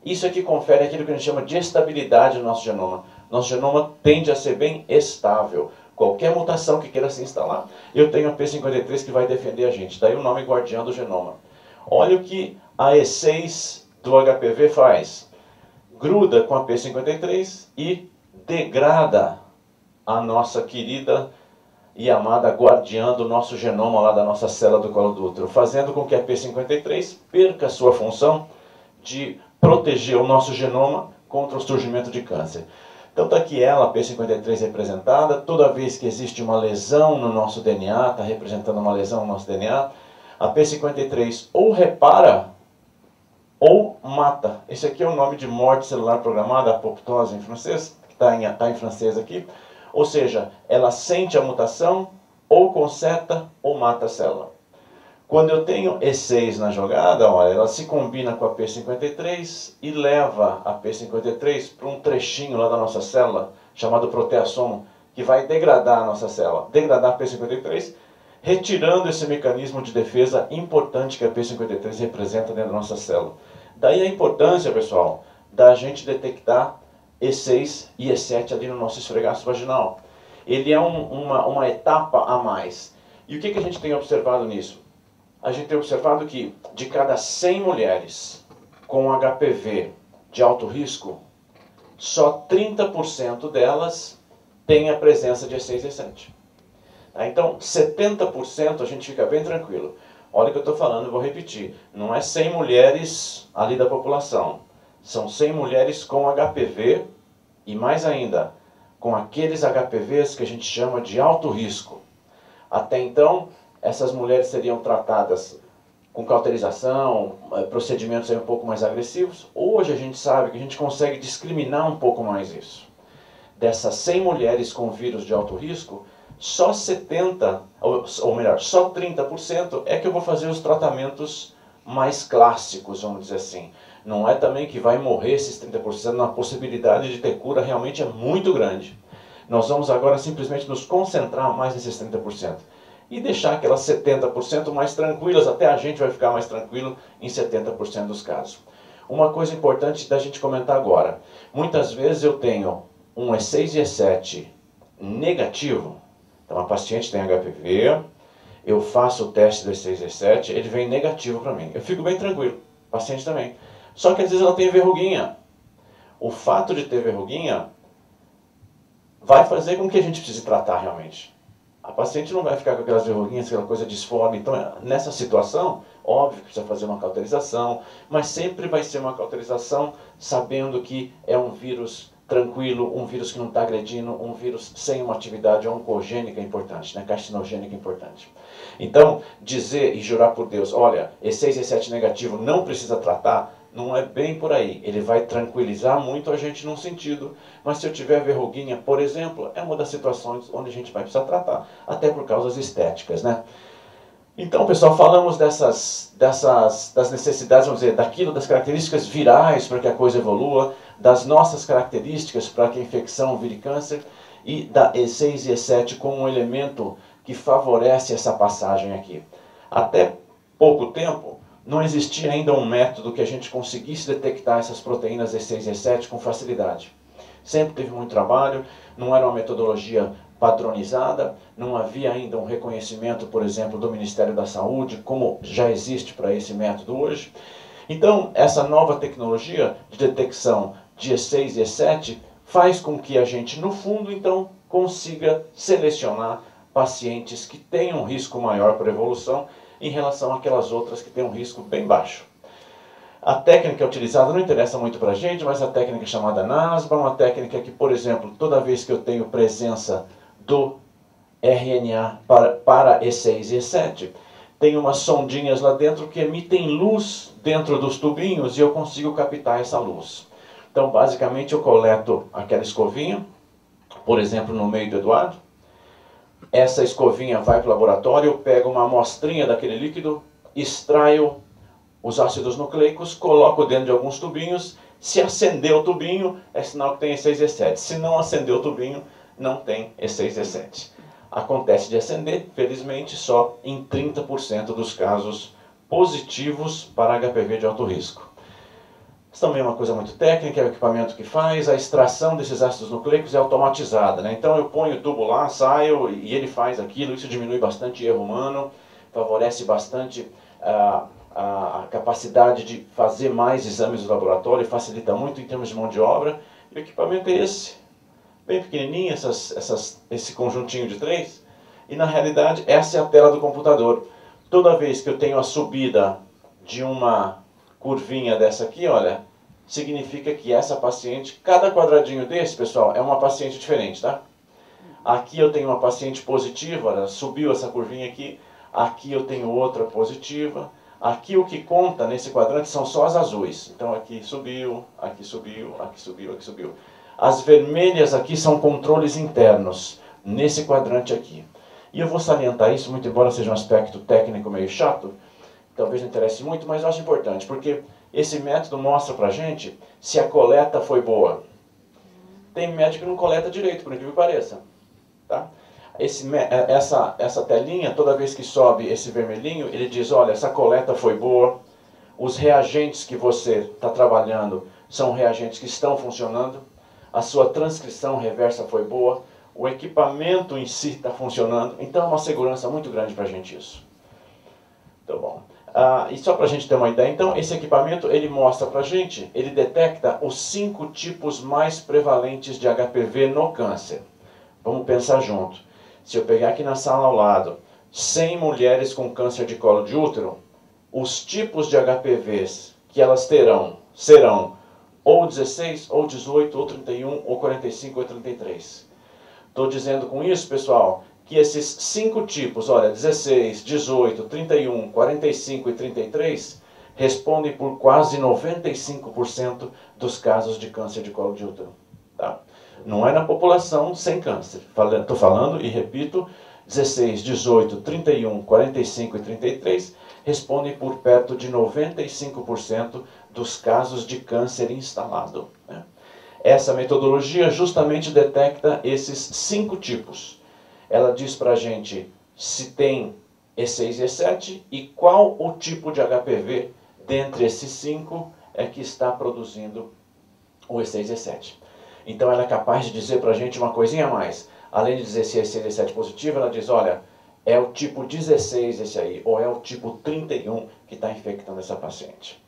Isso aqui confere aquilo que a gente chama de estabilidade no nosso genoma. Nosso genoma tende a ser bem estável. Qualquer mutação que queira se instalar, eu tenho a P53 que vai defender a gente. Daí o nome guardião do genoma. Olha o que a E6 do HPV faz. Gruda com a P53 e degrada a nossa querida e amada guardiã do nosso genoma lá da nossa célula do colo do útero, fazendo com que a P53 perca a sua função de proteger o nosso genoma contra o surgimento de câncer. Então está aqui ela, a P53 representada. Toda vez que existe uma lesão no nosso DNA, está representando uma lesão no nosso DNA, a P53 ou repara ou mata. Esse aqui é o nome de morte celular programada, apoptose em francês, que está em francês aqui. Ou seja, ela sente a mutação, ou conserta, ou mata a célula. Quando eu tenho E6 na jogada, olha, ela se combina com a P53 e leva a P53 para um trechinho lá da nossa célula, chamado proteassomo, que vai degradar a nossa célula, degradar a P53, retirando esse mecanismo de defesa importante que a P53 representa dentro da nossa célula. Daí a importância, pessoal, da gente detectar E6 e E7 ali no nosso esfregaço vaginal. Ele é uma etapa a mais. E o que a gente tem observado nisso? A gente tem observado que de cada 100 mulheres com HPV de alto risco, só 30% delas têm a presença de E6 e E7. Então, 70% a gente fica bem tranquilo. Olha o que eu estou falando, eu vou repetir. Não é 100 mulheres ali da população. São 100 mulheres com HPV e, mais ainda, com aqueles HPVs que a gente chama de alto risco. Até então, essas mulheres seriam tratadas com cauterização, procedimentos aí um pouco mais agressivos. Hoje a gente sabe que a gente consegue discriminar um pouco mais isso. Dessas 100 mulheres com vírus de alto risco, só 70%, ou melhor, só 30% é que eu vou fazer os tratamentos mais clássicos, vamos dizer assim. Não é também que vai morrer esses 30%, a possibilidade de ter cura realmente é muito grande. Nós vamos agora simplesmente nos concentrar mais nesses 30%. E deixar aquelas 70% mais tranquilas, até a gente vai ficar mais tranquilo em 70% dos casos. Uma coisa importante da gente comentar agora. Muitas vezes eu tenho um E6 e E7 negativo. Então a paciente tem HPV, eu faço o teste do E6 e E7, ele vem negativo para mim. Eu fico bem tranquilo, o paciente também. Só que às vezes ela tem verruguinha. O fato de ter verruguinha vai fazer com que a gente precise tratar realmente. A paciente não vai ficar com aquelas verruguinhas, aquela coisa disforme. Então, nessa situação, óbvio que precisa fazer uma cauterização, mas sempre vai ser uma cauterização sabendo que é um vírus tranquilo, um vírus que não está agredindo, um vírus sem uma atividade oncogênica importante, né, carcinogênica importante. Então, dizer e jurar por Deus, olha, E6 e E7 negativo não precisa tratar, não é bem por aí. Ele vai tranquilizar muito a gente num sentido, mas se eu tiver verruguinha, por exemplo, é uma das situações onde a gente vai precisar tratar, até por causas estéticas, né? Então, pessoal, falamos das necessidades, vamos dizer, daquilo, das características virais para que a coisa evolua, das nossas características para que a infecção vire câncer, e da E6 e E7 como um elemento que favorece essa passagem aqui. Até pouco tempo, não existia ainda um método que a gente conseguisse detectar essas proteínas E6 e E7 com facilidade. Sempre teve muito trabalho, não era uma metodologia padronizada, não havia ainda um reconhecimento, por exemplo, do Ministério da Saúde, como já existe para esse método hoje. Então, essa nova tecnologia de detecção de E6 e E7 faz com que a gente, no fundo, então, consiga selecionar pacientes que tenham um risco maior para evolução em relação àquelas outras que têm um risco bem baixo. A técnica utilizada não interessa muito para a gente, mas a técnica chamada NASBA, uma técnica que, por exemplo, toda vez que eu tenho presença do RNA para E6 e E7, tem umas sondinhas lá dentro que emitem luz dentro dos tubinhos e eu consigo captar essa luz. Então, basicamente, eu coleto aquela escovinha, por exemplo, no meio do Eduardo. Essa escovinha vai para o laboratório, eu pego uma amostrinha daquele líquido, extraio os ácidos nucleicos, coloco dentro de alguns tubinhos. Se acender o tubinho, é sinal que tem E6 e E7. Se não acender o tubinho, não tem E6 e E7. Acontece de acender, felizmente, só em 30% dos casos positivos para HPV de alto risco. Isso também é uma coisa muito técnica, é o equipamento que faz, a extração desses ácidos nucleicos é automatizada, né? Então eu ponho o tubo lá, saio e ele faz aquilo, isso diminui bastante erro humano, favorece bastante a capacidade de fazer mais exames no laboratório, facilita muito em termos de mão de obra. E o equipamento é esse, bem pequenininho, esse conjuntinho de 3, e na realidade essa é a tela do computador. Toda vez que eu tenho a subida de uma curvinha dessa aqui, olha, significa que essa paciente, cada quadradinho desse, pessoal, é uma paciente diferente, tá? Aqui eu tenho uma paciente positiva, olha, subiu essa curvinha aqui, aqui eu tenho outra positiva, aqui o que conta nesse quadrante são só as azuis. Então aqui subiu, aqui subiu, aqui subiu, aqui subiu. As vermelhas aqui são controles internos, nesse quadrante aqui. E eu vou salientar isso, muito embora seja um aspecto técnico meio chato, talvez não interesse muito, mas eu acho importante, porque esse método mostra pra gente se a coleta foi boa. Tem médico que não coleta direito, por incrível que pareça. Tá? Essa telinha, toda vez que sobe esse vermelhinho, ele diz, olha, essa coleta foi boa, os reagentes que você está trabalhando são reagentes que estão funcionando, a sua transcrição reversa foi boa, o equipamento em si está funcionando, então é uma segurança muito grande para a gente isso. Tá bom. E só para a gente ter uma ideia, então, esse equipamento, ele mostra para a gente, ele detecta os 5 tipos mais prevalentes de HPV no câncer. Vamos pensar junto. Se eu pegar aqui na sala ao lado, 100 mulheres com câncer de colo de útero, os tipos de HPVs que elas terão serão ou 16, ou 18, ou 31, ou 45, ou 33. Estou dizendo com isso, pessoal, que esses 5 tipos, olha, 16, 18, 31, 45 e 33, respondem por quase 95% dos casos de câncer de colo de útero. Tá? Não é na população sem câncer. Estou falando e repito, 16, 18, 31, 45 e 33 respondem por perto de 95% dos casos de câncer instalado. Né? Essa metodologia justamente detecta esses 5 tipos. Ela diz para a gente se tem E6 e E7 e qual o tipo de HPV dentre esses 5 é que está produzindo o E6 e E7. Então ela é capaz de dizer para a gente uma coisinha a mais. Além de dizer se é E6 e E7 positivo, ela diz, olha, é o tipo 16 esse aí, ou é o tipo 31 que está infectando essa paciente.